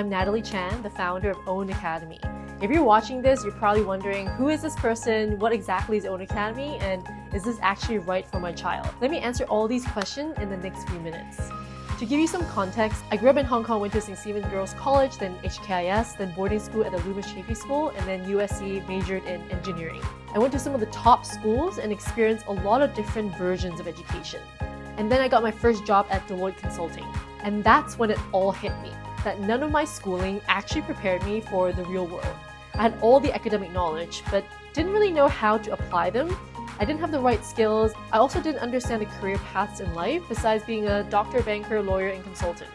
I'm Natalie Chan, the founder of Own Academy. If you're watching this, you're probably wondering, who is this person, what exactly is Own Academy, and is this actually right for my child? Let me answer all these questions in the next few minutes. To give you some context, I grew up in Hong Kong, went to St. Stephen's Girls College, then HKIS, then boarding school at the Loomis Chaffee School, and then USC, majored in engineering. I went to some of the top schools and experienced a lot of different versions of education. And then I got my first job at Deloitte Consulting. And that's when it all hit me, that none of my schooling actually prepared me for the real world. I had all the academic knowledge, but didn't really know how to apply them. I didn't have the right skills. I also didn't understand the career paths in life besides being a doctor, banker, lawyer, and consultant.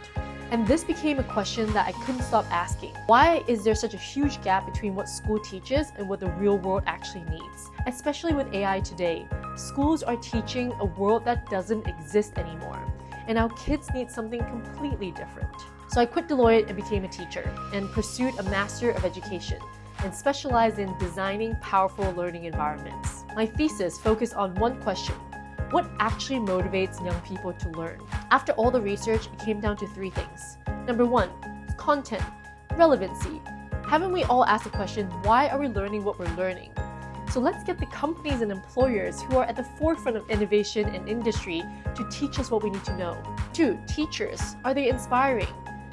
And this became a question that I couldn't stop asking. Why is there such a huge gap between what school teaches and what the real world actually needs? Especially with AI today, schools are teaching a world that doesn't exist anymore, and our kids need something completely different. So I quit Deloitte and became a teacher and pursued a Master of Education and specialized in designing powerful learning environments. My thesis focused on one question: what actually motivates young people to learn? After all the research, it came down to three things. Number one, content, relevancy. Haven't we all asked the question, why are we learning what we're learning? So let's get the companies and employers who are at the forefront of innovation and industry to teach us what we need to know. Two, teachers. Are they inspiring?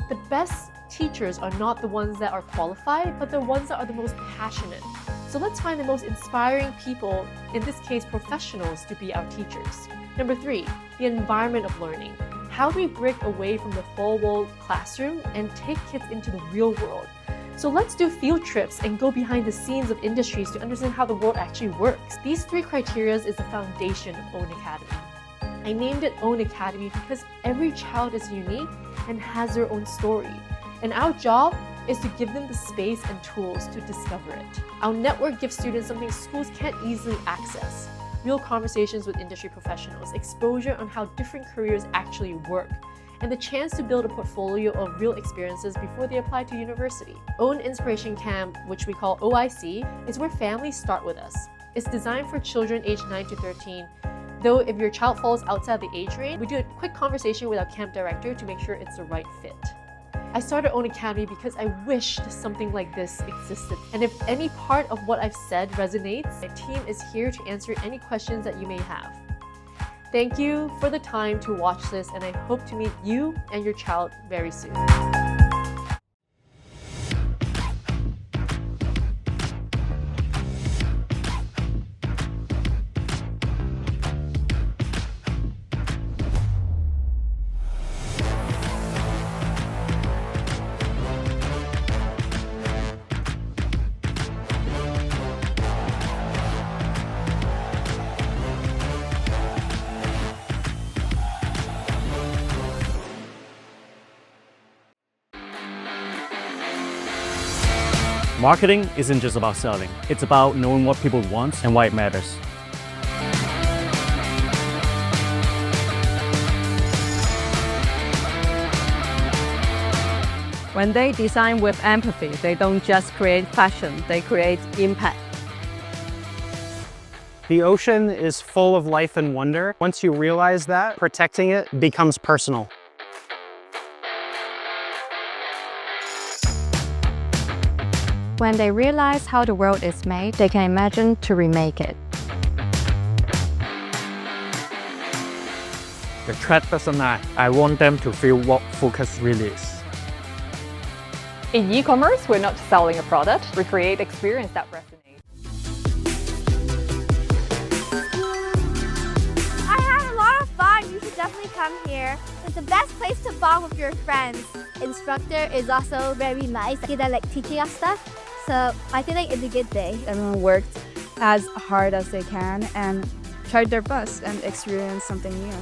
The best teachers are not the ones that are qualified, but the ones that are the most passionate. So let's find the most inspiring people, in this case professionals, to be our teachers. Number three, the environment of learning. How do we break away from the four-wall classroom and take kids into the real world? So let's do field trips and go behind the scenes of industries to understand how the world actually works. These three criteria is the foundation of Own Academy. I named it Own Academy because every child is unique and has their own story. And our job is to give them the space and tools to discover it. Our network gives students something schools can't easily access: real conversations with industry professionals, exposure on how different careers actually work, and the chance to build a portfolio of real experiences before they apply to university. Own Inspiration Camp, which we call OIC, is where families start with us. It's designed for children aged 9 to 13. Though if your child falls outside the age range, we do a quick conversation with our camp director to make sure it's the right fit. I started Own Academy because I wished something like this existed. And if any part of what I've said resonates, my team is here to answer any questions that you may have. Thank you for the time to watch this, and I hope to meet you and your child very soon. Marketing isn't just about selling. It's about knowing what people want and why it matters. When they design with empathy, they don't just create fashion, they create impact. The ocean is full of life and wonder. Once you realize that, protecting it becomes personal. When they realize how the world is made, they can imagine to remake it. The threat doesn't lie. I want them to feel what focus really is. In e-commerce, we're not selling a product, we create experience that resonates. I had a lot of fun. You should definitely come here. It's the best place to bond with your friends. Instructor is also very nice. They're like teaching us stuff. So I feel like it's a good day. Everyone worked as hard as they can and tried their best and experienced something new.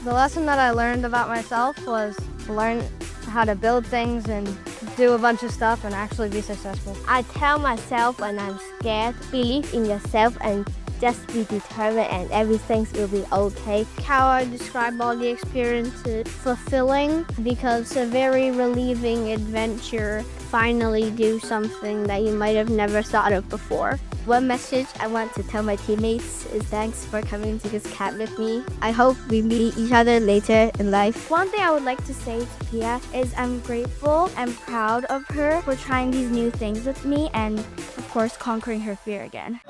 The lesson that I learned about myself was to learn how to build things and do a bunch of stuff and actually be successful. I tell myself when I'm scared, believe in yourself and just be determined and everything will be okay. How I describe all the experiences, fulfilling because it's a very relieving adventure finally do something that you might have never thought of before. One message I want to tell my teammates is thanks for coming to this camp with me. I hope we meet each other later in life. One thing I would like to say to Pia is I'm grateful and proud of her for trying these new things with me and, of course, conquering her fear again.